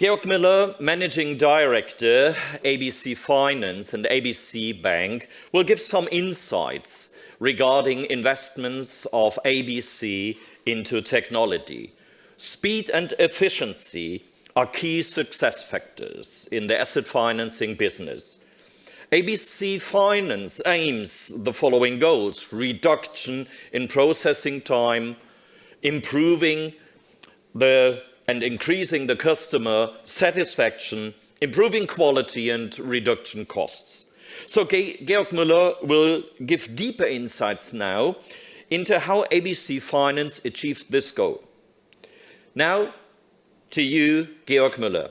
Georg Müller, Managing Director, ABC Finance and ABC Bank, will give some insights regarding investments of ABC into technology. Speed and efficiency are key success factors in the asset financing business. ABC Finance aims the following goals: reduction in processing time, improving and increasing the customer satisfaction, improving quality and reduction costs. So Georg Müller will give deeper insights now into how ABC Finance achieved this goal. Now to you, Georg Müller.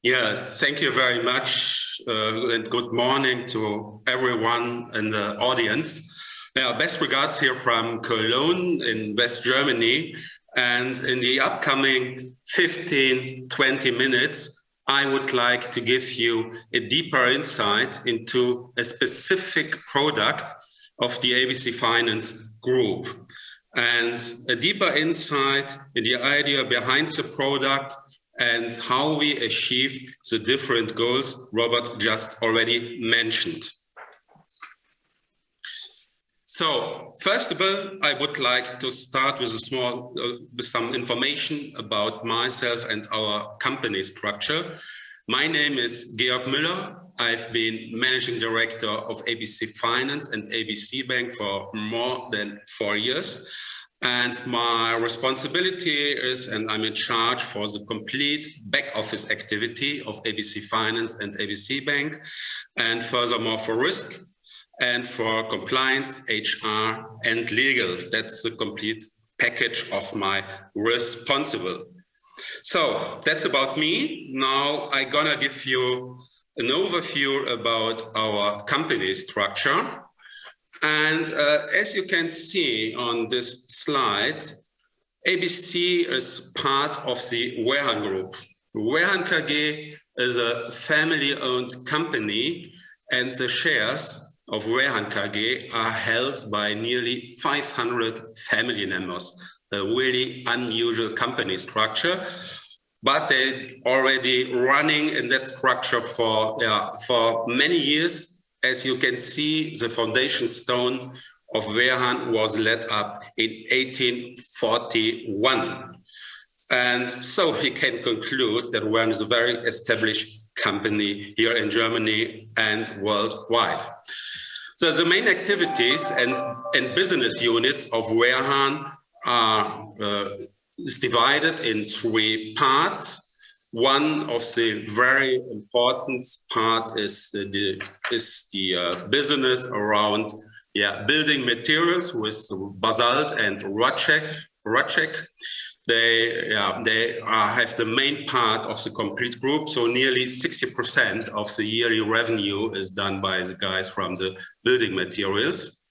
Yes, thank you very much, and good morning to everyone in the audience. Best regards here from Cologne in West Germany, and in the upcoming 15-20 minutes, I would like to give you a deeper insight into a specific product of the ABC Finance Group, and a deeper insight in the idea behind the product and how we achieved the different goals Robert just already mentioned. So, first of all, I would like to start with with some information about myself and our company structure. My name is Georg Müller. I've been Managing Director of ABC Finance and ABC Bank for more than 4 years. And my responsibility is, and I'm in charge for the complete back office activity of ABC Finance and ABC Bank, and furthermore for risk and for compliance, HR and legal. That's the complete package of my responsible. So that's about me. Now I'm gonna give you an overview about our company structure. And as you can see on this slide, ABC is part of the Wehrhahn Group. Wehrhahn KG is a family-owned company, and the shares of Wehrhahn KG are held by nearly 500 family members, a really unusual company structure. But they're already running in that structure for many years. As you can see, the foundation stone of Wehrhahn was let up in 1841. And so we can conclude that Wehrhahn is a very established company here in Germany and worldwide. So the main activities and business units of Wehrhahn is divided in 3 parts. One of the very important part is the business around building materials with basalt and Racek. They have the main part of the complete group, so nearly 60% of the yearly revenue is done by the guys from the building materials.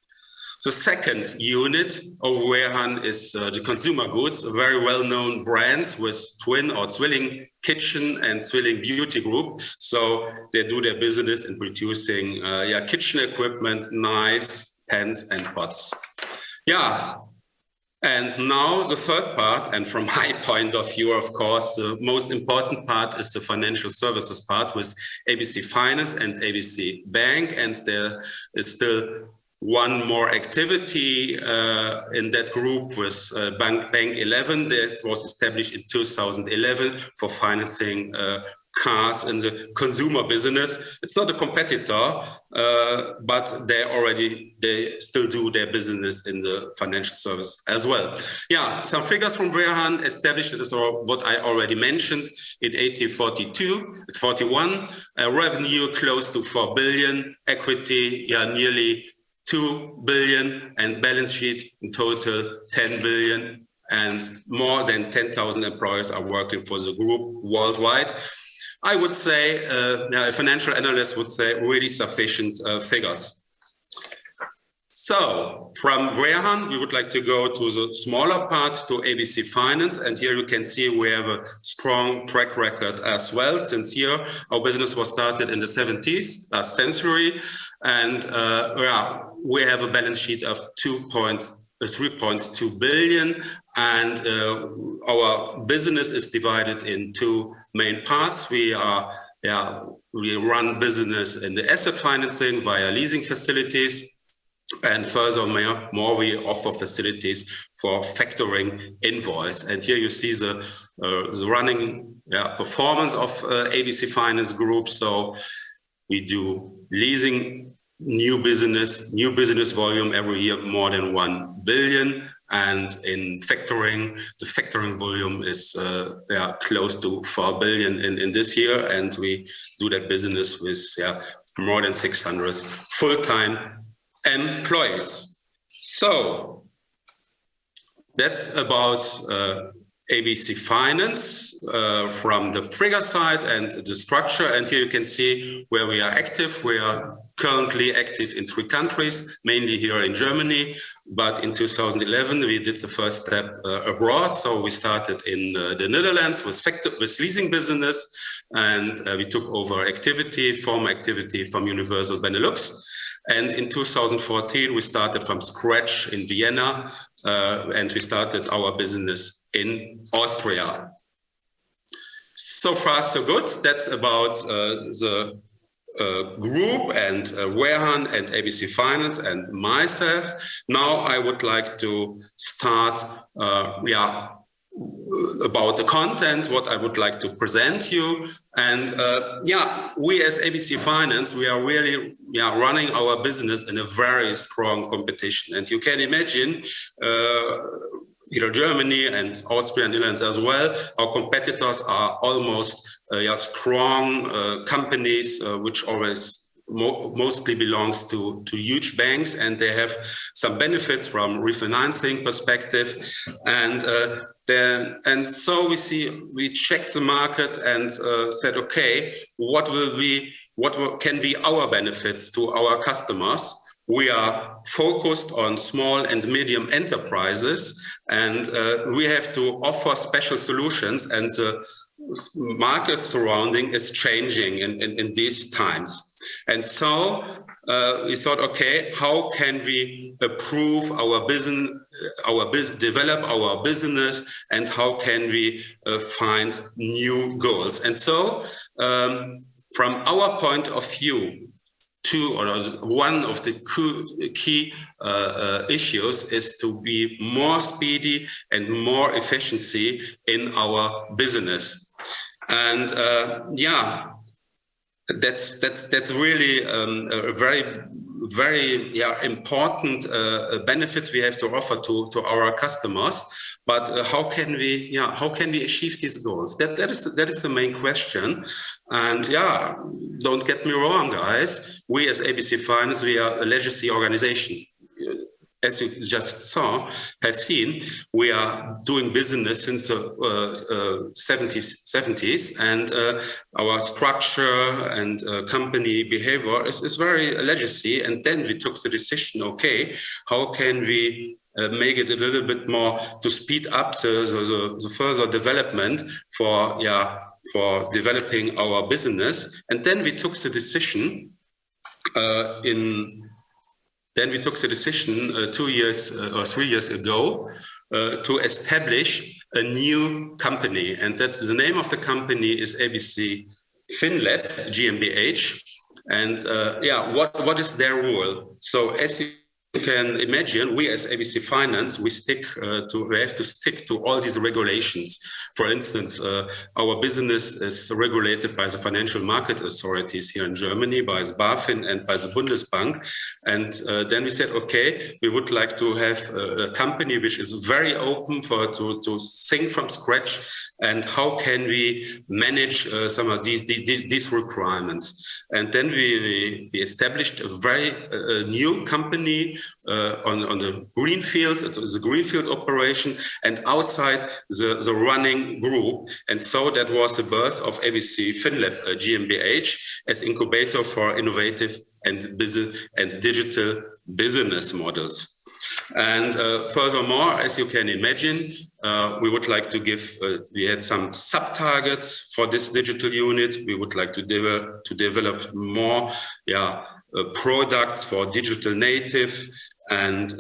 The second unit of Wehrhahn is the consumer goods, a very well-known brands with twin or Zwilling Kitchen and Zwilling Beauty Group. So they do their business in producing kitchen equipment, knives, pans and pots. And now the third part, and from my point of view, of course, the most important part is the financial services part with ABC Finance and ABC Bank. And there is still one more activity in that group with Bank 11 that was established in 2011 for financing cars in the consumer business. It's not a competitor, but they still do their business in the financial service as well. Some figures from Wehrhahn established, this is what I already mentioned, in 1841, revenue close to 4 billion, equity nearly 2 billion, and balance sheet in total 10 billion, and more than 10,000 employees are working for the group worldwide. I would say, a financial analyst would say, really sufficient figures. So from Wehrhahn, we would like to go to the smaller part, to ABC Finance. And here you can see we have a strong track record as well. Since here, our business was started in the 70s, last century. And we have a balance sheet of 3.2 billion, and our business is divided in two main parts. We run business in the asset financing via leasing facilities, and furthermore, we offer facilities for factoring invoice. And here you see the running performance of ABC Finance Group. So we do leasing, new business volume every year more than 1 billion. And in factoring, the factoring volume is close to 4 billion in this year. And we do that business with more than 600 full-time employees. So that's about ABC Finance from the figure side and the structure. And here you can see where we are active. We are currently active in 3 countries, mainly here in Germany. But in 2011, we did the first step abroad. So we started in the Netherlands with leasing business, and we took over former activity from Universal Benelux. And in 2014, we started from scratch in Vienna, and we started our business in Austria. So far, so good. That's about the group and Werhan and ABC Finance and myself. Now I would like to start about the content, what I would like to present you. And we as ABC Finance, we are really running our business in a very strong competition. And you can imagine, Germany and Austria and Netherlands as well, our competitors are almost strong companies, which always mostly belongs to huge banks, and they have some benefits from refinancing perspective. And so we checked the market and said, okay, what can be our benefits to our customers? We are focused on small and medium enterprises, and we have to offer special solutions, and the market surrounding is changing in these times. And so we thought, okay, how can we improve our business, develop our business, and how can we find new goals? And so from our point of view, one of the key issues is to be more speedy and more efficiency in our business. And that's really a very important benefit we have to offer to our customers. But how can we achieve these goals? That is the main question. And don't get me wrong, guys. We as ABC Finance, we are a legacy organization. As you just have seen, we are doing business since the 70s, and our structure and company behavior is very legacy. And then we took the decision, okay, how can we make it a little bit more to speed up the further development for developing our business. And then we took the decision 2 years or 3 years ago to establish a new company, and that the name of the company is ABC FinLab GmbH. And what is their role? So as you can imagine, we as ABC Finance, we have to stick to all these regulations. For instance, our business is regulated by the financial market authorities here in Germany, by the BaFin and by the Bundesbank. And then we said, okay, we would like to have a company which is very open to think from scratch, and how can we manage some of these requirements. And then we established a very new company on the greenfield. It was a greenfield operation, and outside the running group. And so that was the birth of ABC FinLab GmbH as incubator for innovative and digital business models. And furthermore, as you can imagine, we would like to we had some sub-targets for this digital unit. We would like to develop more products for digital native and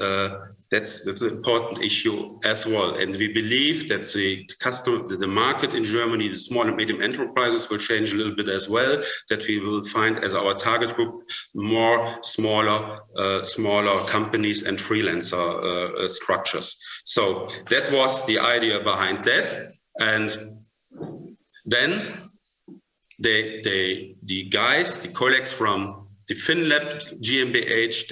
That's an important issue as well. And we believe that the market in Germany, the small and medium enterprises, will change a little bit as well, that we will find as our target group more smaller companies and freelancer structures. So that was the idea behind that. And then the colleagues from the FinLab GmbH,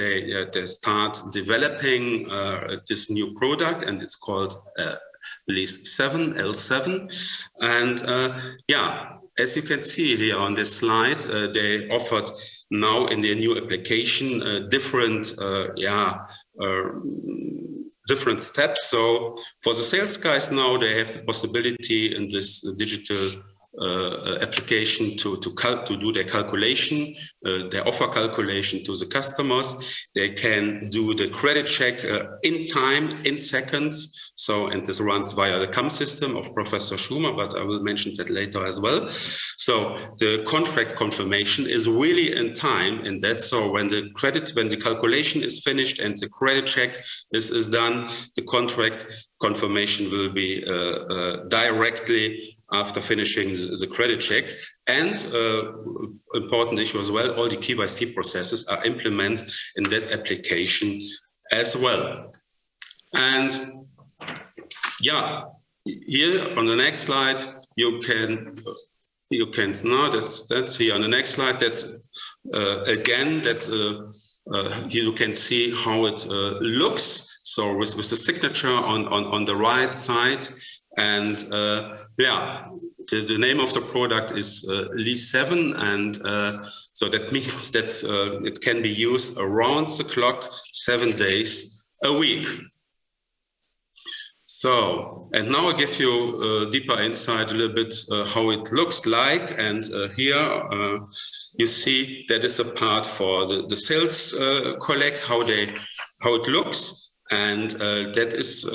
they start developing this new product, and it's called L7. And yeah, as you can see here on this slide, they offered now in their new application different steps. So for the sales guys now, they have the possibility in this digital application to do their calculation, their offer calculation to the customers. They can do the credit check in time, in seconds. So, and this runs via the CAM system of Professor Schumer, but I will mention that later as well. So the contract confirmation is really in time in that. So when the calculation is finished and the credit check is done, the contract confirmation will be directly after finishing the credit check. And important issue as well, all the KYC processes are implemented in that application as well. And yeah, here on the next slide, you can now, that's here on the next slide, that's again, that's you can see how it looks. So with the signature on the right side. And yeah, the name of the product is L7, and so that means that it can be used around the clock, 7 days a week. So, and now I'll give you a deeper insight a little bit how it looks like. And here you see that is a part for the sales colleague, how it looks. And that is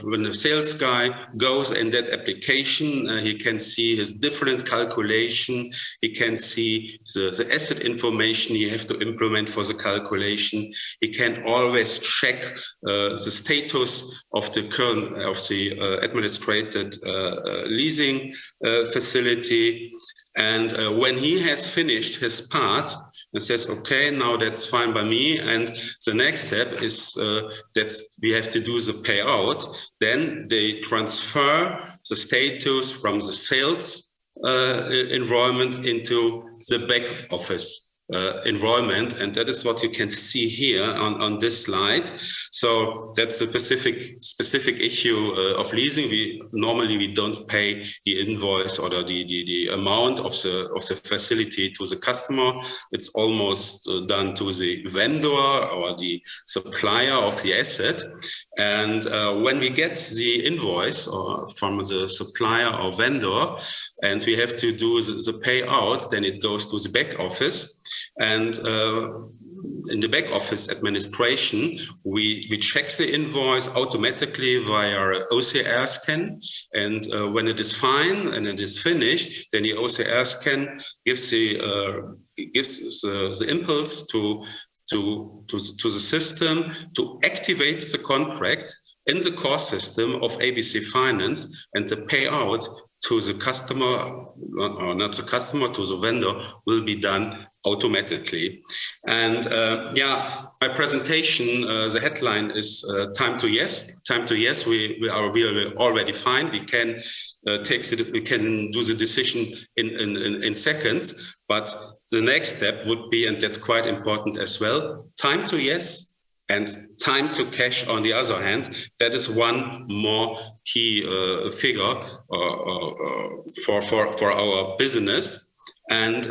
when the sales guy goes in that application, he can see his different calculation. He can see the asset information he have to implement for the calculation. He can always check the status of the current administrated leasing facility. And when he has finished his part and says, okay, now that's fine by me, and the next step is that we have to do the payout, then they transfer the status from the sales environment into the back office environment, and that is what you can see here on this slide. So that's a specific issue of leasing. We normally don't pay the invoice or the amount of the facility to the customer. It's almost done to the vendor or the supplier of the asset. And when we get the invoice from the supplier or vendor, and we have to do the payout, then it goes to the back office. And in the back office administration, we check the invoice automatically via OCR scan. And when it is fine and it is finished, then the OCR scan gives the impulse to the system to activate the contract in the core system of abcfinance, and the payout to the customer, or not the customer, to the vendor, will be done automatically. And yeah, my presentation, the headline is time to yes. Time to yes, we are already fine. We can we can do the decision in seconds, but the next step would be, and that's quite important as well, time to yes and time to cash on the other hand. That is one more key figure for our business. And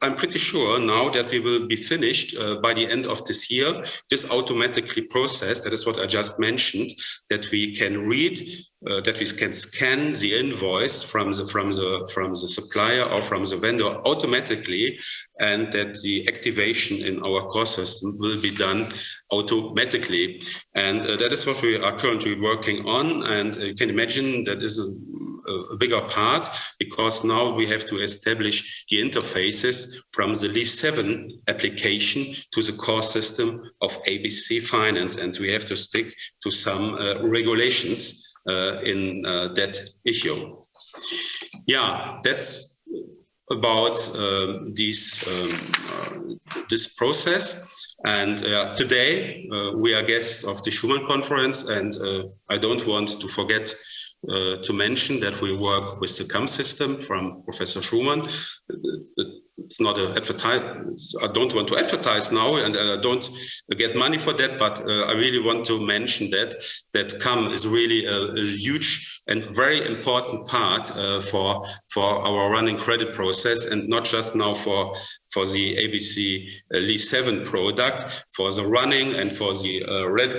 I'm pretty sure now that we will be finished by the end of this year, this automatically processed, that is what I just mentioned, that we can read, that we can scan the invoice from the supplier or from the vendor automatically, and that the activation in our core system will be done automatically. And that is what we are currently working on. And you can imagine that is a bigger part, because now we have to establish the interfaces from the LEAS 7 application to the core system of ABC Finance, and we have to stick to some regulations in that issue. Yeah, that's about this process. And today we are guests of the Schumann Conference, and I don't want to forget to mention that we work with the CAM system from Professor Schumann. It's not an advertise. I don't want to advertise now, and I don't get money for that. But I really want to mention that CAM is really a huge and very important part for our running credit process, and not just now for the ABC LEAS 7 product, for the running and for the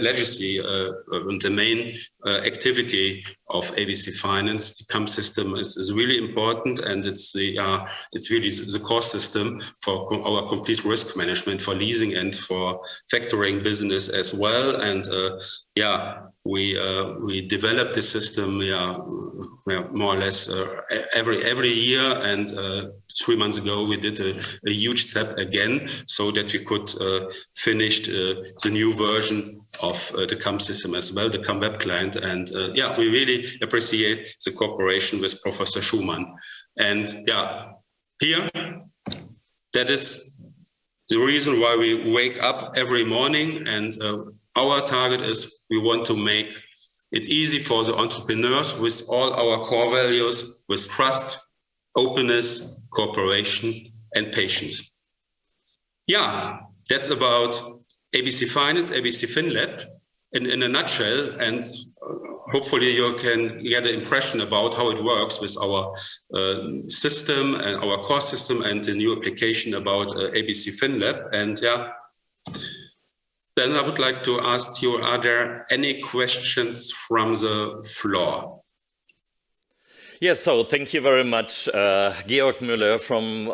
legacy and the main activity of ABC Finance. The CAM system is really important, and it's really the core system for our complete risk management for leasing and for factoring business as well. And we developed the system more or less every year, and 3 months ago we did a huge step again, so that we could finish the new version of the CAM system as well, the CAM web client. And we really appreciate the cooperation with Professor Schumann. And here, that is the reason why we wake up every morning, and our target is we want to make it easy for the entrepreneurs with all our core values, with trust, openness, cooperation, and patience. Yeah, that's about ABC Finance, ABC FinLab in a nutshell, and hopefully you can get an impression about how it works with our system and our core system and the new application about ABC FinLab. And then I would like to ask you, are there any questions from the floor? Yes, so thank you very much, Georg Müller from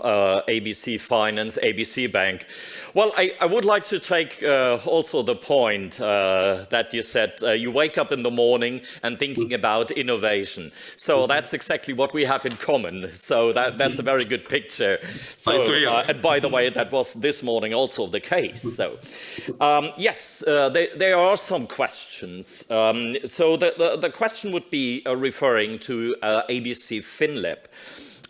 ABC Finance, ABC Bank. Well, I would like to take also the point that you said you wake up in the morning and thinking about innovation. So that's exactly what we have in common. So that's a very good picture. So, and by the way, that was this morning also the case. So yes, there are some questions. So the question would be referring to ABC FinLab.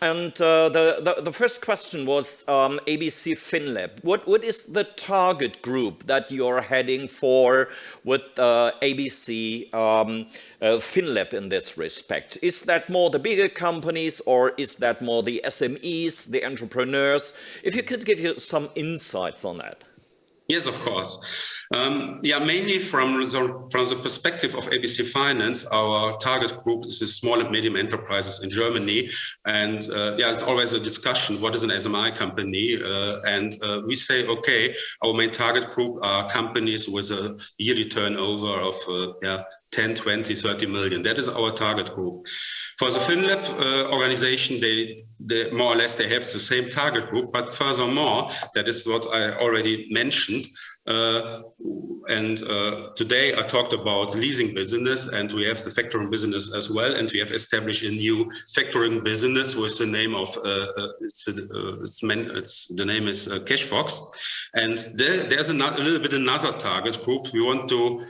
And the first question was ABC FinLab. What is the target group that you're heading for with ABC FinLab in this respect? Is that more the bigger companies, or is that more the SMEs, the entrepreneurs? If you could give you some insights on that. Yes, of course. Mainly from the perspective of ABC Finance, our target group is the small and medium enterprises in Germany. And it's always a discussion, what is an SMI company? And we say, okay, our main target group are companies with a yearly turnover of 10, 20, 30 million. That is our target group. For the FinLab organization, they more or less they have the same target group, but furthermore, that is what I already mentioned. Today I talked about leasing business, and we have the factoring business as well, and we have established a new factoring business with the name of the name is Cashfox, and there's a little bit another target group we want to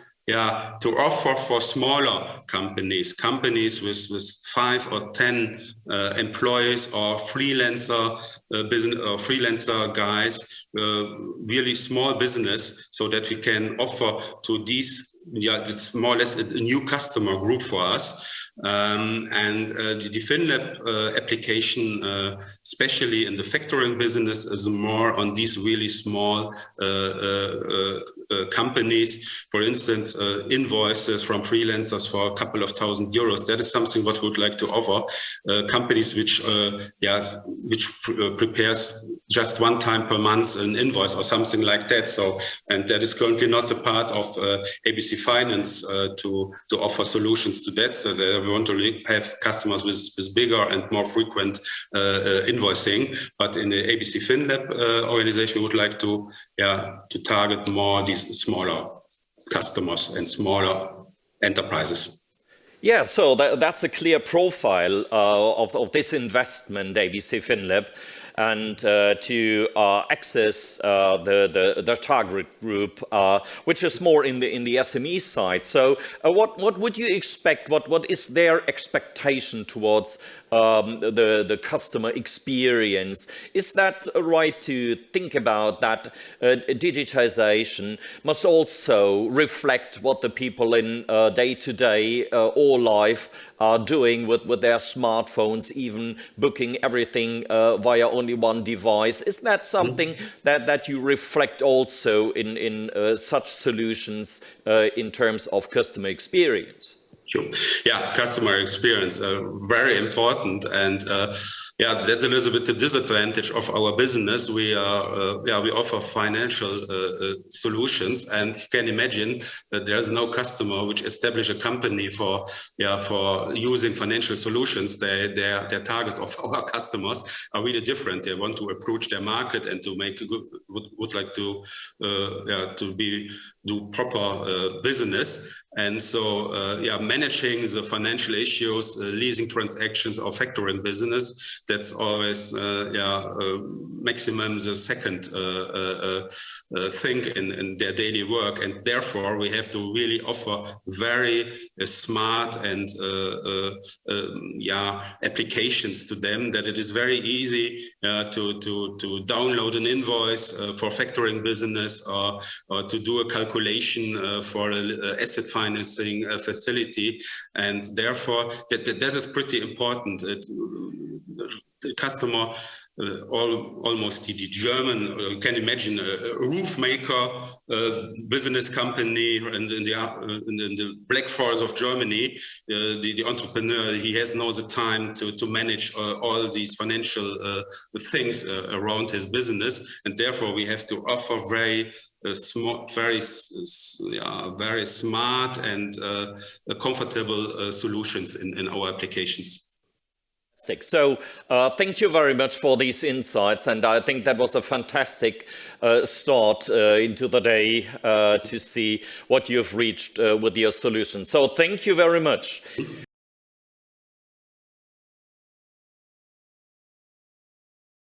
offer for smaller companies with 5 or 10 employees, or freelancer business, or freelancer guys, really small business, so that we can offer to these. It's more or less a new customer group for us. The FinLab application, especially in the factoring business, is more on these really small companies. For instance, invoices from freelancers for a couple of €1,000. That is something what we would like to offer. Companies which prepares just one time per month an invoice or something like that. So, and that is currently not a part of ABC Finance to offer solutions to that. So we want to have customers with bigger and more frequent invoicing. But in the ABC FinLab organization, we would like to target more these smaller customers and smaller enterprises. Yeah, so that's a clear profile of this investment, ABC FinLab, and to access the target group, which is more in the SME side. So, what would you expect? What is their expectation towards the customer experience? Is that right to think about that digitization must also reflect what the people in day-to-day or life are doing with their smartphones, even booking everything via only one device? Is that something that you reflect also in such solutions in terms of customer experience? Sure. Yeah, customer experience, very important, and yeah, that's a little bit the disadvantage of our business. We offer financial solutions, and you can imagine that there's no customer which establish a company for using financial solutions. Their targets of our customers are really different. They want to approach their market and to make a good, would like to do proper business. And so, managing the financial issues, leasing transactions or factoring business, that's always, maximum the second thing in their daily work. And therefore, we have to really offer very smart and, applications to them, that it is very easy to download an invoice for factoring business, or to do a calculation for an asset financing facility, and therefore that is pretty important. The customer, almost the German, you can imagine a roof maker, business company, and in the Black Forest of Germany, the entrepreneur, he has no the time to manage all these financial things around his business, and therefore we have to offer very smart and comfortable solutions in our applications. So thank you very much for these insights, and I think that was a fantastic start into the day to see what you've reached with your solution. So thank you very much.